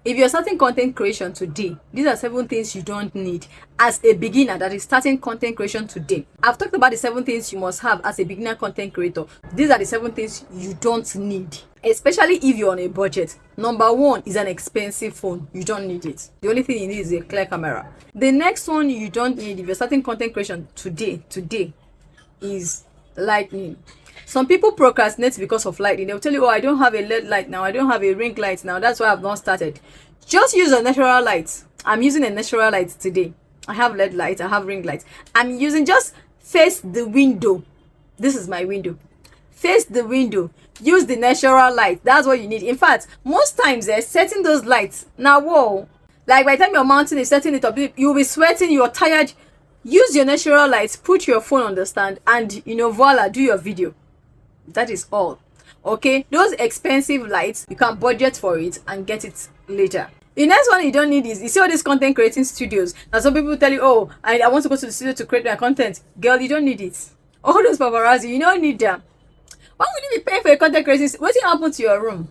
If you're starting content creation today, these are 7 things you don't need as a beginner that is starting content creation today. I've talked about the 7 things you must have as a beginner content creator. These are the 7 things you don't need, especially if you're on a budget. Number 1 is an expensive phone. You don't need it. The only thing you need is a clear camera. The next one you don't need if you're starting content creation today is lighting. Some people procrastinate because of lighting. They'll tell you, oh, I don't have a LED light now, I don't have a ring light now, that's why I've not started. Just use a natural light. I'm using a natural light today. I have LED light, I have ring light. I'm using, just face the window. This is my window. Face the window. Use the natural light. That's what you need. In fact, most times they're setting those lights now. Whoa, like by the time you're mounting it, setting it up, you'll be sweating, you're tired. Use your natural lights, put your phone on the stand, and voila, do your video. That is all. Okay, those expensive lights, you can budget for it and get it later. The next one you don't need is, you see all these content creating studios. Now some people tell you, oh, I want to go to the studio to create my content. Girl, you don't need it. All those paparazzi, you don't need them. Why would you be paying for a content creation? What will happen to your room?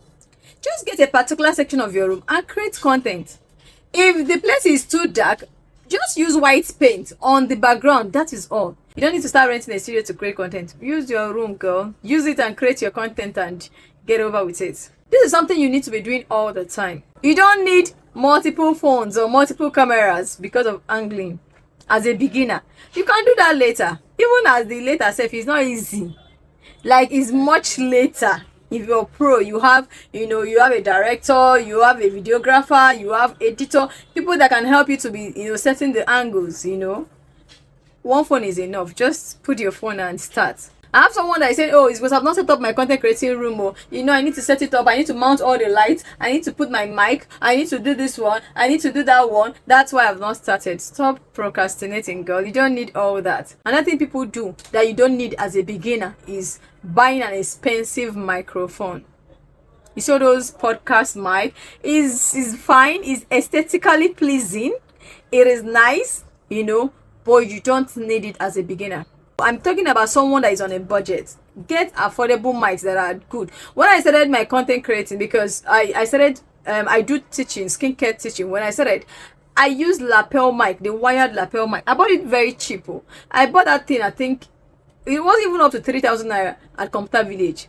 Just get a particular section of your room and create content. If the place is too dark, just use white paint on the background. That is all. You don't need to start renting a studio to create content. Use your room, girl. Use it and create your content and get over with it. This is something you need to be doing all the time. You don't need multiple phones or multiple cameras because of angling. As a beginner, you can do that later. Even as the later self is not easy. Like, it's much later. If you're pro, you have you have a director, you have a videographer, you have editor, people that can help you to be setting the angles. One phone is enough. Just put your phone and start. I have someone that is saying, oh, it's because I've not set up my content creating room, or I need to set it up, I need to mount all the lights, I need to put my mic, I need to do this one, I need to do that one. That's why I've not started. Stop procrastinating, girl. You don't need all that. Another thing people do that you don't need as a beginner is buying an expensive microphone. You saw those podcast mic is fine, is aesthetically pleasing, it is nice, but you don't need it as a beginner. I'm talking about someone that is on a budget. Get affordable mics that are good. When I started my content creating, because I started I do teaching, skincare teaching. When I started, I used lapel mic, the wired lapel mic. I bought it very cheap. I bought that thing, I think it wasn't even up to 3,000 naira at Computer Village,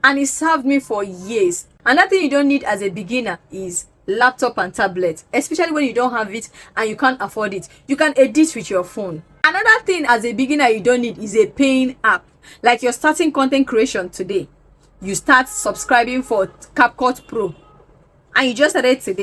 and it served me for years. Another thing you don't need as a beginner is laptop and tablet, especially when you don't have it and you can't afford it. You can edit with your phone. Another thing as a beginner you don't need is a paying app. Like, you're starting content creation today, you start subscribing for CapCut Pro and you just started today.